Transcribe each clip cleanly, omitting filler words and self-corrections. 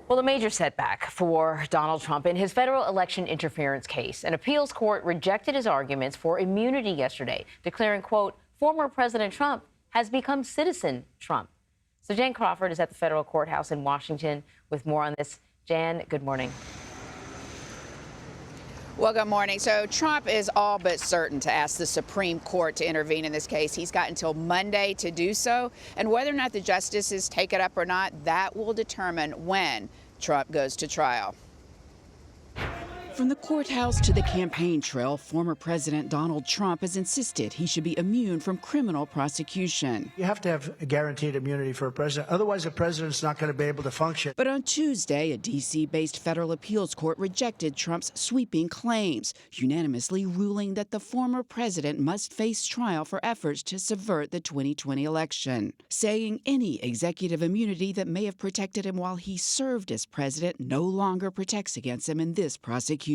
Well, a major setback for Donald Trump in his federal election interference case. An appeals court rejected his arguments for immunity yesterday, declaring, quote, former President Trump has become citizen Trump. So Jan Crawford is at the federal courthouse in Washington with more on this. Jan, good morning. Well, good morning. So Trump is all but certain to ask the Supreme Court to intervene in this case. He's got until Monday to do so. And whether or not the justices take it up or not, that will determine when Trump goes to trial. From the courthouse to the campaign trail, former President Donald Trump has insisted he should be immune from criminal prosecution. You have to have a guaranteed immunity for a president. Otherwise, a president's not going to be able to function. But on Tuesday, a D.C.-based federal appeals court rejected Trump's sweeping claims, unanimously ruling that the former president must face trial for efforts to subvert the 2020 election, saying any executive immunity that may have protected him while he served as president no longer protects against him in this prosecution.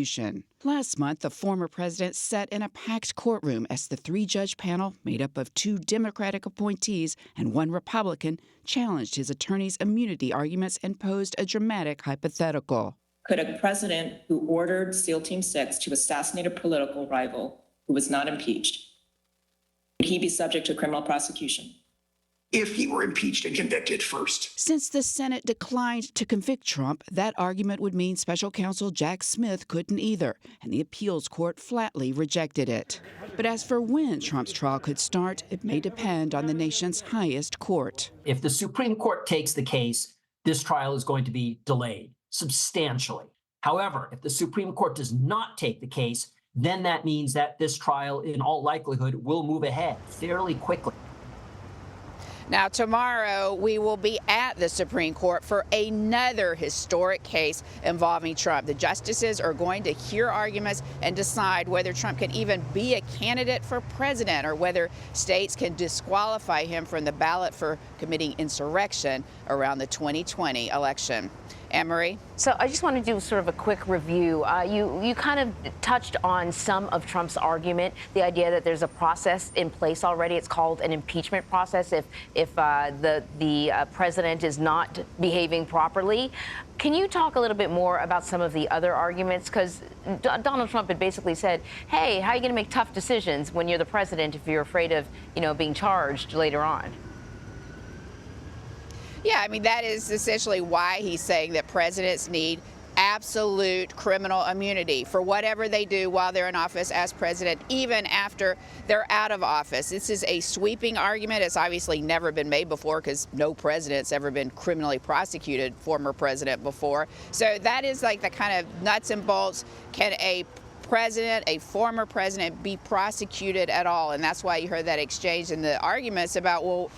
Last month, the former president sat in a packed courtroom as the three-judge panel, made up of two Democratic appointees and one Republican, challenged his attorney's immunity arguments and posed a dramatic hypothetical. Could a president who ordered SEAL Team 6 to assassinate a political rival who was not impeached, would he be subject to criminal prosecution? If he were impeached and convicted first. Since the Senate declined to convict Trump, that argument would mean special counsel Jack Smith couldn't either, and the appeals court flatly rejected it. But as for when Trump's trial could start, it may depend on the nation's highest court. If the Supreme Court takes the case, this trial is going to be delayed substantially. However, if the Supreme Court does not take the case, then that means that this trial, in all likelihood, will move ahead fairly quickly. Now, tomorrow, we will be at the Supreme Court for another historic case involving Trump. The justices are going to hear arguments and decide whether Trump can even be a candidate for president or whether states can disqualify him from the ballot for committing insurrection around the 2020 election. Anne-Marie? So I just want to do sort of a quick review. You kind of touched on some of Trump's argument, the idea that there's a process in place already. It's called an impeachment process if the president is not behaving properly. Can you talk a little bit more about some of the other arguments? Because Donald Trump had basically said, hey, how are you going to make tough decisions when you're the president if you're afraid of, being charged later on? Yeah, I mean, that is essentially why he's saying that presidents need absolute criminal immunity for whatever they do while they're in office as president, even after they're out of office. This is a sweeping argument. It's obviously never been made before because no president's ever been criminally prosecuted, former president, before. So that is like the kind of nuts and bolts. Can a former president, be prosecuted at all? And that's why you heard that exchange in the arguments about, well,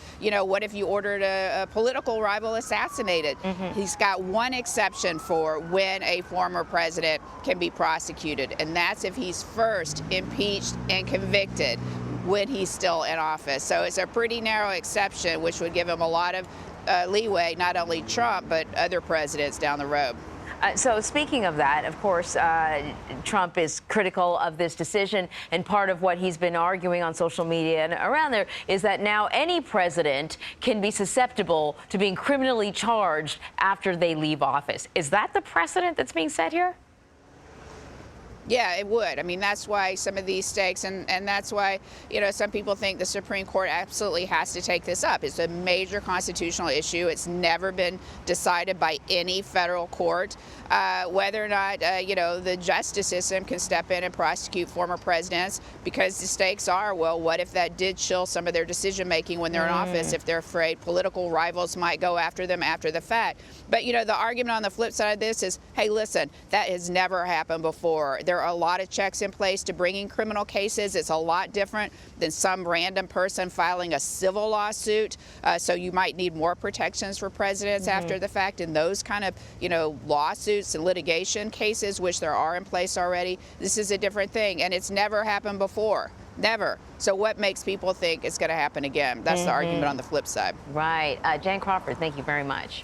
what if you ordered a political rival assassinated? He's got one exception for when a former president can be prosecuted, and that's if he's first impeached and convicted when he's still in office. So it's a pretty narrow exception, which would give him a lot of leeway, not only Trump, but other presidents down the road. So speaking of that, of course, Trump is critical of this decision. And part of what he's been arguing on social media and around there is that now any president can be susceptible to being criminally charged after they leave office. Is that the precedent that's being set here? Yeah, it would. I mean, that's why some of these stakes, and that's why, some people think the Supreme Court absolutely has to take this up. It's a major constitutional issue. It's never been decided by any federal court. Whether or not, the justice system can step in and prosecute former presidents, because the stakes are, well, what if that did chill some of their decision making when they're in office, if they're afraid political rivals might go after them after the fact. But, the argument on the flip side of this is, hey, listen, that has never happened before. There are a lot of checks in place to bringing criminal cases. It's a lot different than some random person filing a civil lawsuit. So you might need more protections for presidents after the fact in those kind of, lawsuits and litigation cases, which there are in place already. This is a different thing, and it's never happened before. Never. So what makes people think it's going to happen again? That's the argument on the flip side. Right. Jan Crawford, thank you very much.